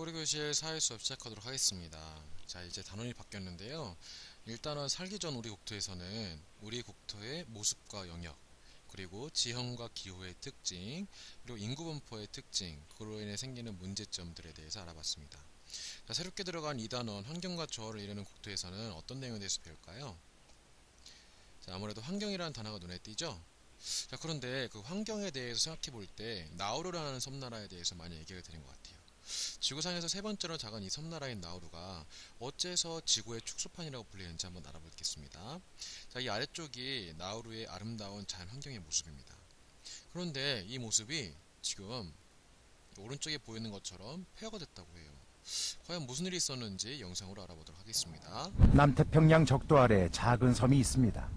고리교실 사회 수업 시작하도록 하겠습니다. 자, 이제 단원이 바뀌었는데요. 일단은 살기 전 우리 국토에서는 우리 국토의 모습과 영역, 그리고 지형과 기후의 특징, 그리고 인구 분포의 특징, 그로 인해 생기는 문제점들에 대해서 알아봤습니다. 자, 새롭게 들어간 2단원 환경과 조화를 이루는 국토에서는 어떤 내용에 대해서 배울까요? 자, 아무래도 환경이라는 단어가 눈에 띄죠? 자, 그런데 그 환경에 대해서 생각해 볼 때 나우루라는 섬나라에 대해서 많이 얘기가 되는 것 같아요. 지구상에서 세 번째로 작은 이 섬나라인 나우루가 어째서 지구의 축소판이라고 불리는지 한번 알아보겠습니다. 자, 이 아래쪽이 나우루의 아름다운 자연 환경의 모습입니다. 그런데 이 모습이 지금 오른쪽에 보이는 것처럼 폐허가 됐다고 해요. 과연 무슨 일이 있었는지 영상으로 알아보도록 하겠습니다. 남태평양 적도 아래 작은 섬이 있습니다.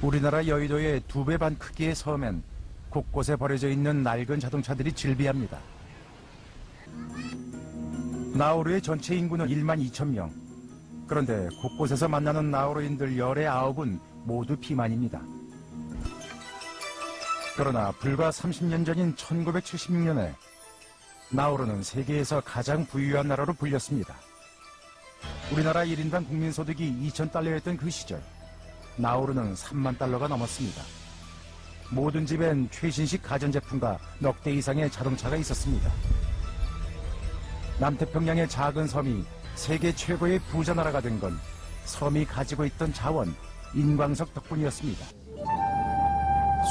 우리나라 여의도의 2배 반 크기의 섬엔 곳곳에 버려져 있는 낡은 자동차들이 즐비합니다. 나우루의 전체 인구는 1만 2천 명. 그런데 곳곳에서 만나는 나우루인들 열의 9은 모두 비만입니다. 그러나 불과 30년 전인 1976년에 나우루는 세계에서 가장 부유한 나라로 불렸습니다. 우리나라 1인당 국민소득이 2,000달러였던 그 시절, 나우루는 3만 달러가 넘었습니다. 모든 집엔 최신식 가전제품과 넉 대 이상의 자동차가 있었습니다. 남태평양의 작은 섬이 세계 최고의 부자 나라가 된 건 섬이 가지고 있던 자원, 인광석 덕분이었습니다.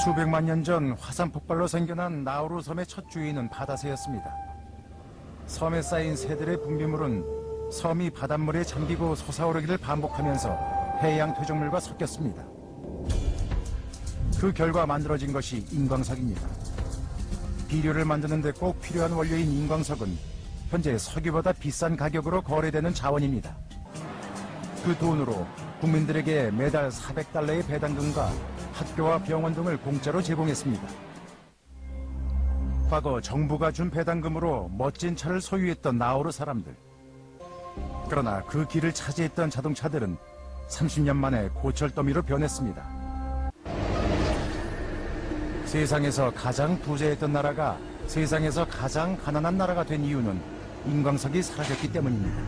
수백만 년 전 화산 폭발로 생겨난 나우루 섬의 첫 주인은 바다새였습니다. 섬에 쌓인 새들의 분비물은 섬이 바닷물에 잠기고 솟아오르기를 반복하면서 해양 퇴적물과 섞였습니다. 그 결과 만들어진 것이 인광석입니다. 비료를 만드는 데 꼭 필요한 원료인 인광석은 현재 석유보다 비싼 가격으로 거래되는 자원입니다. 그 돈으로 국민들에게 매달 400달러의 배당금과 학교와 병원 등을 공짜로 제공했습니다. 과거 정부가 준 배당금으로 멋진 차를 소유했던 나우루 사람들. 그러나 그 길을 차지했던 자동차들은 30년 만에 고철더미로 변했습니다. 세상에서 가장 부자였던 나라가 세상에서 가장 가난한 나라가 된 이유는 인광석이 사라졌기 때문입니다.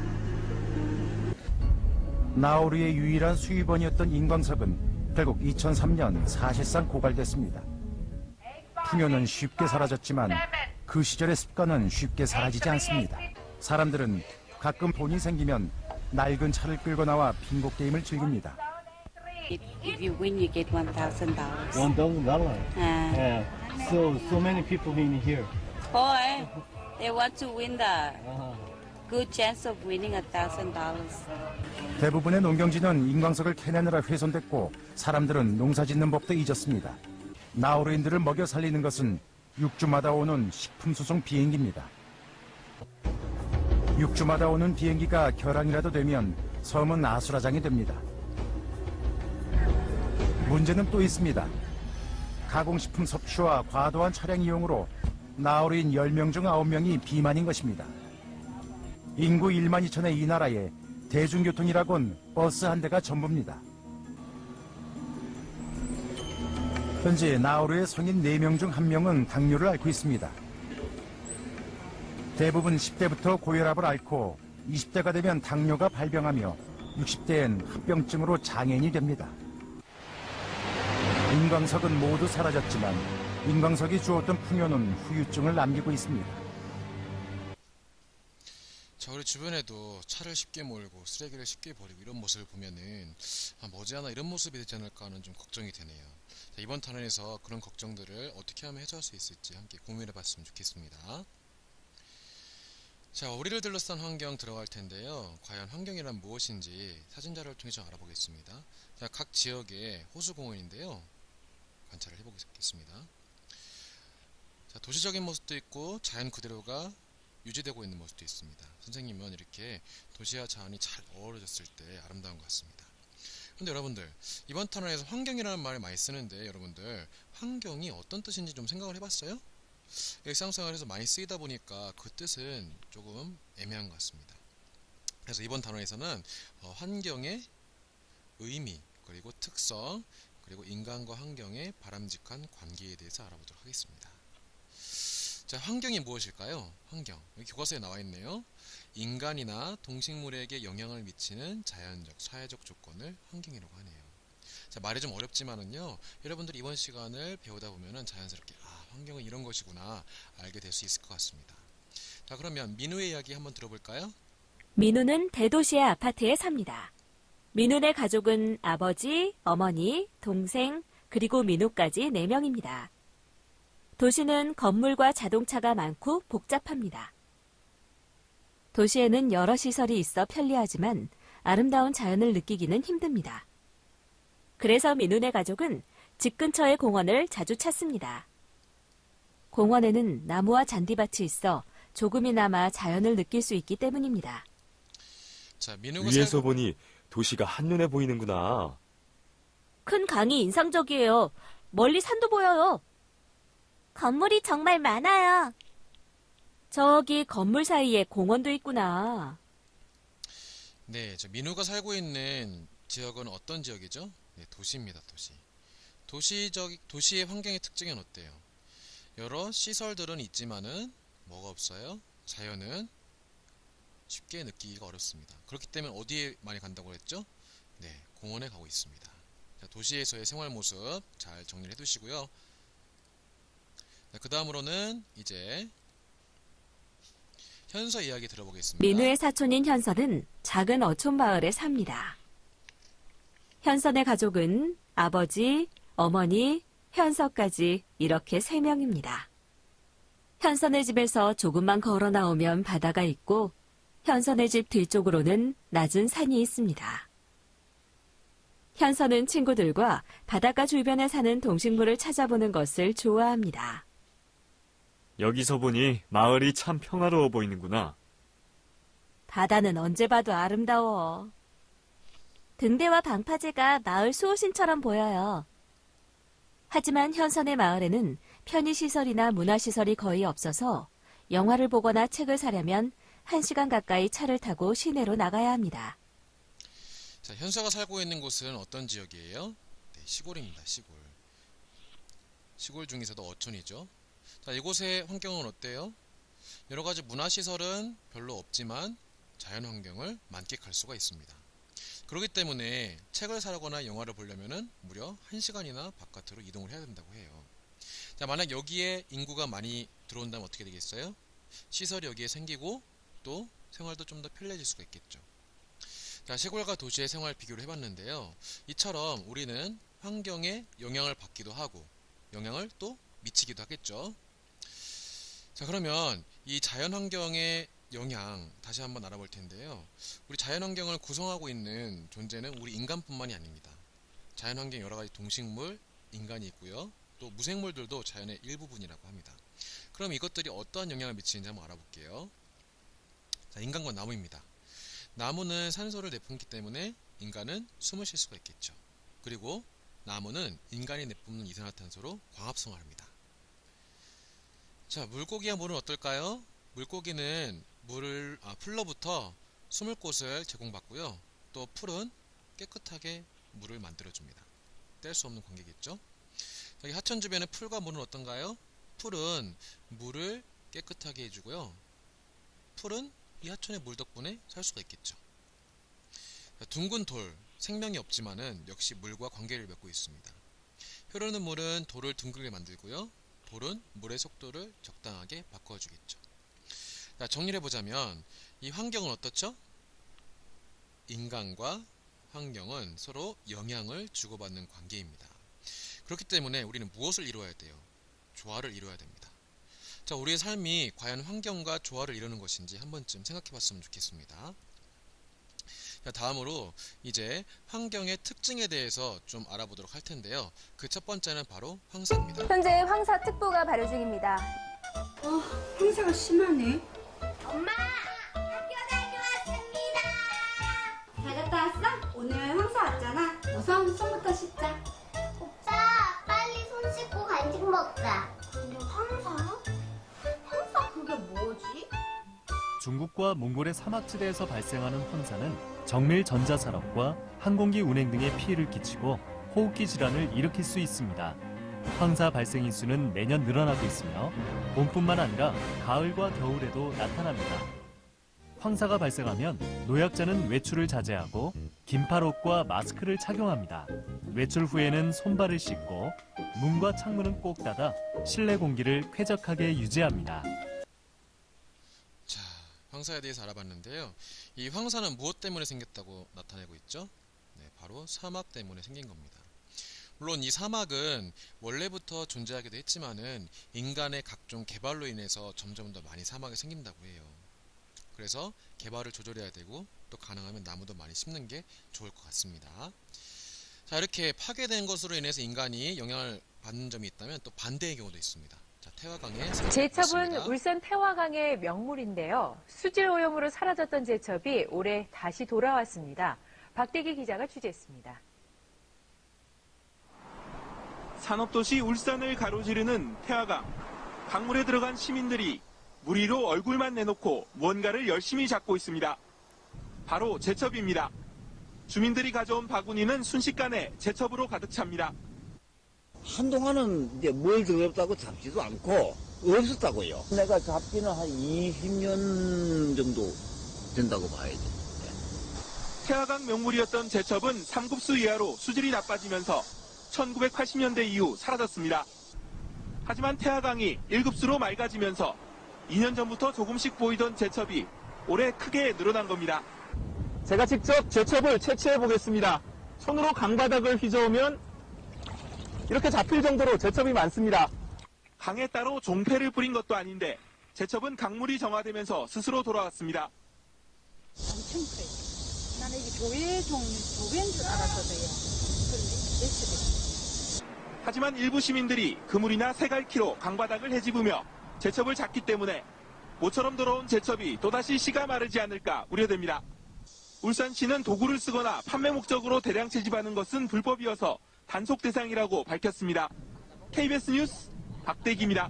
나우루의 유일한 수입원이었던 인광석은 결국 2003년 사실상 고갈됐습니다. 풍요는 쉽게 사라졌지만 그 시절의 습관은 쉽게 사라지지 않습니다. 사람들은 가끔 돈이 생기면 낡은 차를 끌고 나와 빙고 게임을 즐깁니다. If you win, you get $1,000. $1,000. Uh, Yeah. So many people in here. boy, they want to win the Uh-huh. good chance of winning $1,000. 대부분의 농경지는 인광석을 캐내느라 훼손됐고 사람들은 농사짓는 법도 잊었습니다. 나우루인들을 먹여 살리는 것은 6주마다 오는 식품수송 비행기입니다. 6주마다 오는 비행기가 결항이라도 되면 섬은 아수라장이 됩니다. 문제는 또 있습니다. 가공식품 섭취와 과도한 차량 이용으로 나우루인 10명 중 9명이 비만인 것입니다. 인구 1만 2천의 이 나라에 대중교통이라곤 버스 한 대가 전부입니다. 현재 나우루의 성인 4명 중 1명은 당뇨를 앓고 있습니다. 대부분 10대부터 고혈압을 앓고 20대가 되면 당뇨가 발병하며 60대엔 합병증으로 장애인이 됩니다. 인광석은 모두 사라졌지만 인광석이 주었던 풍요는 후유증을 남기고 있습니다. 자, 우리 주변에도 차를 쉽게 몰고 쓰레기를 쉽게 버리고 이런 모습을 보면은 머지않아 이런 모습이 되지 않을까 하는 좀 걱정이 되네요. 자, 이번 탄원에서 그런 걱정들을 어떻게 하면 해소할 수 있을지 함께 고민해 봤으면 좋겠습니다. 자, 우리를 둘러싼 환경 들어갈 텐데요. 과연 환경이란 무엇인지 사진 자료를 통해 좀 알아보겠습니다. 자, 각 지역의 호수공원인데요. 관찰을 해보겠습니다. 자, 도시적인 모습도 있고 자연 그대로가 유지되고 있는 모습도 있습니다. 선생님은 이렇게 도시와 자연이 잘 어우러졌을 때 아름다운 것 같습니다. 근데 여러분들, 이번 탄원에서 환경이라는 말을 많이 쓰는데 여러분들 환경이 어떤 뜻인지 좀 생각을 해봤어요? 일상생활에서 많이 쓰이다 보니까 그 뜻은 조금 애매한 것 같습니다. 그래서 이번 단원에서는 환경의 의미, 그리고 특성, 그리고 인간과 환경의 바람직한 관계에 대해서 알아보도록 하겠습니다. 자, 자, 환경이 무엇일까요? 환경. 여기 교과서에 나와 있네요. 인간이나 동식물에게 영향을 미치는 자연적, 사회적 조건을 환경이라고 하네요. 자, 말이 좀 어렵지만은요, 여러분들이 이번 시간을 배우다 보면은 자연스럽게 환경은 이런 것이구나 알게 될 수 있을 것 같습니다. 자, 그러면 민우의 이야기 한번 들어볼까요? 민우는 대도시의 아파트에 삽니다. 민우네 가족은 아버지, 어머니, 동생, 그리고 민우까지 4명입니다. 도시는 건물과 자동차가 많고 복잡합니다. 도시에는 여러 시설이 있어 편리하지만 아름다운 자연을 느끼기는 힘듭니다. 그래서 민우네 가족은 집 근처의 공원을 자주 찾습니다. 공원에는 나무와 잔디밭이 있어 조금이나마 자연을 느낄 수 있기 때문입니다. 자, 민우가 위에서 보니 도시가 한눈에 보이는구나. 큰 강이 인상적이에요. 멀리 산도 보여요. 건물이 정말 많아요. 저기 건물 사이에 공원도 있구나. 네, 저 민우가 살고 있는 지역은 어떤 지역이죠? 네, 도시입니다, 도시. 도시의 환경의 특징은 어때요? 여러 시설들은 있지만은 뭐가 없어요? 자연은 쉽게 느끼기가 어렵습니다. 그렇기 때문에 어디에 많이 간다고 했죠? 네, 공원에 가고 있습니다. 자, 도시에서의 생활 모습 잘 정리를 해두시고요. 네, 그 다음으로는 이제 현서 이야기 들어보겠습니다. 민우의 사촌인 현서는 작은 어촌 마을에 삽니다. 현선의 가족은 아버지, 어머니, 현서까지 이렇게 3명입니다. 현선의 집에서 조금만 걸어 나오면 바다가 있고 현선의 집 뒤쪽으로는 낮은 산이 있습니다. 현선은 친구들과 바닷가 주변에 사는 동식물을 찾아보는 것을 좋아합니다. 여기서 보니 마을이 참 평화로워 보이는구나. 바다는 언제 봐도 아름다워. 등대와 방파제가 마을 수호신처럼 보여요. 하지만 현선의 마을에는 편의시설이나 문화시설이 거의 없어서 영화를 보거나 책을 사려면 1시간 가까이 차를 타고 시내로 나가야 합니다. 자, 현서가 살고 있는 곳은 어떤 지역이에요? 네, 시골입니다, 시골. 시골 중에서도 어촌이죠. 자, 이곳의 환경은 어때요? 여러 가지 문화시설은 별로 없지만 자연 환경을 만끽할 수가 있습니다. 그렇기 때문에 책을 사거나 영화를 보려면 무려 1시간이나 바깥으로 이동을 해야 된다고 해요. 자, 만약 여기에 인구가 많이 들어온다면 어떻게 되겠어요? 시설이 여기에 생기고 또 생활도 좀 더 편리해질 수가 있겠죠. 자, 시골과 도시의 생활 비교를 해봤는데요. 이처럼 우리는 환경에 영향을 받기도 하고 영향을 또 미치기도 하겠죠. 자, 그러면 이 자연환경의 영향 다시 한번 알아볼 텐데요. 우리 자연환경을 구성하고 있는 존재는 우리 인간뿐만이 아닙니다. 자연환경 여러가지 동식물, 인간이 있고요. 또 무생물들도 자연의 일부분이라고 합니다. 그럼 이것들이 어떠한 영향을 미치는지 한번 알아볼게요. 자, 인간과 나무입니다. 나무는 산소를 내뿜기 때문에 인간은 숨을 쉴 수가 있겠죠. 그리고 나무는 인간이 내뿜는 이산화탄소로 광합성을 합니다. 자, 물고기와 물은 어떨까요? 물고기는 풀로부터 숨을 곳을 제공받고요. 또 풀은 깨끗하게 물을 만들어줍니다. 뗄 수 없는 관계겠죠. 여기 하천 주변의 풀과 물은 어떤가요? 풀은 물을 깨끗하게 해주고요. 풀은 이 하천의 물 덕분에 살 수가 있겠죠. 자, 둥근 돌, 생명이 없지만은 역시 물과 관계를 맺고 있습니다. 흐르는 물은 돌을 둥글게 만들고요. 돌은 물의 속도를 적당하게 바꿔주겠죠. 자, 정리를 해보자면 이 환경은 어떻죠? 인간과 환경은 서로 영향을 주고받는 관계입니다. 그렇기 때문에 우리는 무엇을 이루어야 돼요? 조화를 이루어야 됩니다. 자, 우리의 삶이 과연 환경과 조화를 이루는 것인지 한 번쯤 생각해 봤으면 좋겠습니다. 자, 다음으로 이제 환경의 특징에 대해서 좀 알아보도록 할 텐데요. 그 첫 번째는 바로 황사입니다. 현재 황사특보가 발효 중입니다. 황사가 심하네. 엄마! 학교 다녀왔습니다! 잘 갔다 왔어? 오늘 황사 왔잖아. 우선 손부터 씻자. 오빠, 빨리 손 씻고 간식 먹자. 근데 황사? 황사 그게 뭐지? 중국과 몽골의 사막지대에서 발생하는 황사는 정밀 전자산업과 항공기 운행 등에 피해를 끼치고 호흡기 질환을 일으킬 수 있습니다. 황사 발생 인수는 매년 늘어나고 있으며 봄뿐만 아니라 가을과 겨울에도 나타납니다. 황사가 발생하면 노약자는 외출을 자제하고 긴팔옷과 마스크를 착용합니다. 외출 후에는 손발을 씻고 문과 창문은 꼭 닫아 실내 공기를 쾌적하게 유지합니다. 자, 황사에 대해서 알아봤는데요. 이 황사는 무엇 때문에 생겼다고 나타내고 있죠? 네, 바로 사막 때문에 생긴 겁니다. 물론 이 사막은 원래부터 존재하기도 했지만은 인간의 각종 개발로 인해서 점점 더 많이 사막이 생긴다고 해요. 그래서 개발을 조절해야 되고 또 가능하면 나무도 많이 심는 게 좋을 것 같습니다. 자, 이렇게 파괴된 것으로 인해서 인간이 영향을 받는 점이 있다면 또 반대의 경우도 있습니다. 자, 태화강의 제첩은 울산 태화강의 명물인데요. 수질 오염으로 사라졌던 제첩이 올해 다시 돌아왔습니다. 박대기 기자가 취재했습니다. 산업도시 울산을 가로지르는 태화강. 강물에 들어간 시민들이 물 위로 얼굴만 내놓고 무언가를 열심히 잡고 있습니다. 바로 제첩입니다. 주민들이 가져온 바구니는 순식간에 제첩으로 가득 찹니다. 한동안은 이제 뭘 더럽다고 잡지도 않고 없었다고요. 내가 잡기는 한 20년 정도 된다고 봐야죠. 태화강 명물이었던 제첩은 3급수 이하로 수질이 나빠지면서 1980년대 이후 사라졌습니다. 하지만 태화강이 1급수로 맑아지면서 2년 전부터 조금씩 보이던 제첩이 올해 크게 늘어난 겁니다. 제가 직접 제첩을 채취해 보겠습니다. 손으로 강바닥을 휘저으면 이렇게 잡힐 정도로 제첩이 많습니다. 강에 따로 종패를 뿌린 것도 아닌데 제첩은 강물이 정화되면서 스스로 돌아왔습니다. 엄청 커요. 나는 이게 조개인 줄 알았거든요. 그런데 제첩이. 하지만 일부 시민들이 그물이나 새갈키로 강바닥을 헤집으며 제첩을 잡기 때문에 모처럼 들어온 제첩이 또다시 씨가 마르지 않을까 우려됩니다. 울산시는 도구를 쓰거나 판매 목적으로 대량 채집하는 것은 불법이어서 단속 대상이라고 밝혔습니다. KBS 뉴스 박대기입니다.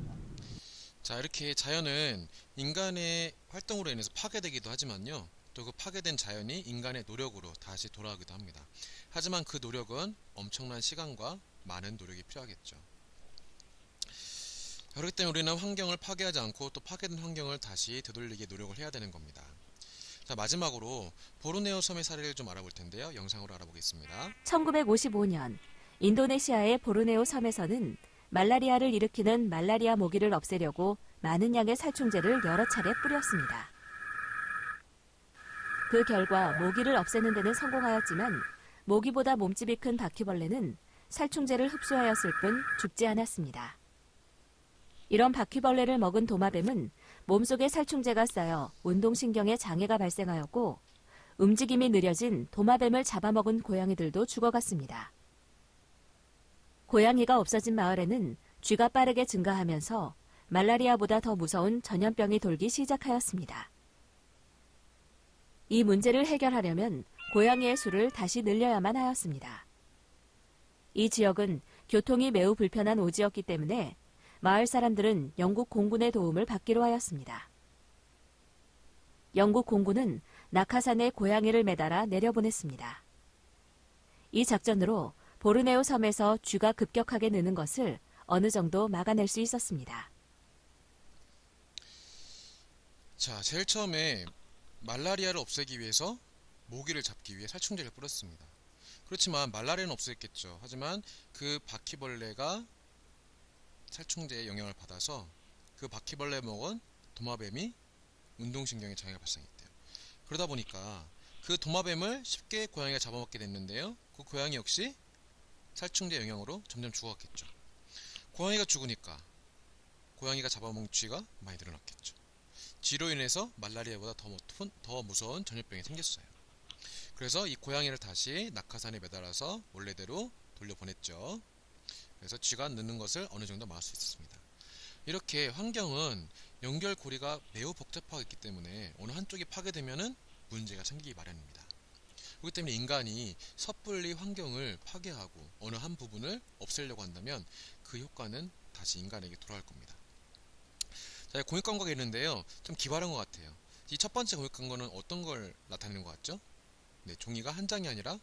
자, 이렇게 자연은 인간의 활동으로 인해서 파괴되기도 하지만요. 또 그 파괴된 자연이 인간의 노력으로 다시 돌아가기도 합니다. 하지만 그 노력은 엄청난 시간과 많은 노력이 필요하겠죠. 그렇기 때문에 우리는 환경을 파괴하지 않고 또 파괴된 환경을 다시 되돌리게 노력을 해야 되는 겁니다. 자, 마지막으로 보르네오 섬의 사례를 좀 알아볼 텐데요. 영상으로 알아보겠습니다. 1955년 인도네시아의 보르네오 섬에서는 말라리아를 일으키는 말라리아 모기를 없애려고 많은 양의 살충제를 여러 차례 뿌렸습니다. 그 결과 모기를 없애는 데는 성공하였지만 모기보다 몸집이 큰 바퀴벌레는 살충제를 흡수하였을 뿐 죽지 않았습니다. 이런 바퀴벌레를 먹은 도마뱀은 몸속에 살충제가 쌓여 운동신경에 장애가 발생하였고 움직임이 느려진 도마뱀을 잡아먹은 고양이들도 죽어갔습니다. 고양이가 없어진 마을에는 쥐가 빠르게 증가하면서 말라리아보다 더 무서운 전염병이 돌기 시작하였습니다. 이 문제를 해결하려면 고양이의 수를 다시 늘려야만 하였습니다. 이 지역은 교통이 매우 불편한 오지였기 때문에 마을 사람들은 영국 공군의 도움을 받기로 하였습니다. 영국 공군은 낙하산에 고양이를 매달아 내려보냈습니다. 이 작전으로 보르네오 섬에서 쥐가 급격하게 느는 것을 어느 정도 막아낼 수 있었습니다. 자, 제일 처음에 말라리아를 없애기 위해서 모기를 잡기 위해 살충제를 뿌렸습니다. 그렇지만 말라리아는 없었겠죠. 하지만 그 바퀴벌레가 살충제의 영향을 받아서 그 바퀴벌레 먹은 도마뱀이 운동신경에 장애가 발생했대요. 그러다 보니까 그 도마뱀을 쉽게 고양이가 잡아먹게 됐는데요. 그 고양이 역시 살충제 영향으로 점점 죽어갔겠죠. 고양이가 죽으니까 고양이가 잡아먹은 쥐가 많이 늘어났겠죠. 쥐로 인해서 말라리아보다 더 무서운 전염병이 생겼어요. 그래서 이 고양이를 다시 낙하산에 매달아서 원래대로 돌려보냈죠. 그래서 쥐가 느는 것을 어느 정도 막을 수 있었습니다. 이렇게 환경은 연결고리가 매우 복잡하기 때문에 어느 한쪽이 파괴되면 문제가 생기기 마련입니다. 그렇기 때문에 인간이 섣불리 환경을 파괴하고 어느 한 부분을 없애려고 한다면 그 효과는 다시 인간에게 돌아올 겁니다. 자, 공익광고가 있는데요. 좀 기발한 것 같아요. 이 첫 번째 공익광고는 어떤 걸 나타내는 것 같죠? 네, 종이가 한 장이 아니라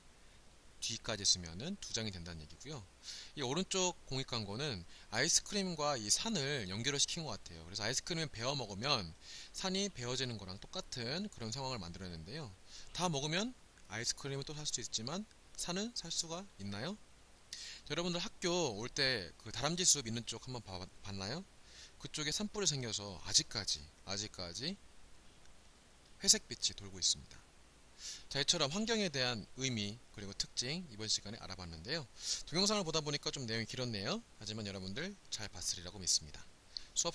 뒤까지 쓰면은 2장이 된다는 얘기고요. 이 오른쪽 공익 광고는 아이스크림과 이 산을 연결을 시킨 것 같아요. 그래서 아이스크림을 베어 먹으면 산이 베어지는 거랑 똑같은 그런 상황을 만들어냈는데요. 다 먹으면 아이스크림을 또 살 수 있지만 산은 살 수가 있나요? 여러분들 학교 올 때 그 다람쥐 숲 있는 쪽 한번 봤나요? 그쪽에 산불이 생겨서 아직까지 회색빛이 돌고 있습니다. 자, 이처럼 환경에 대한 의미 그리고 특징 이번 시간에 알아봤는데요. 동영상을 보다 보니까 좀 내용이 길었네요. 하지만 여러분들 잘 봤으리라고 믿습니다.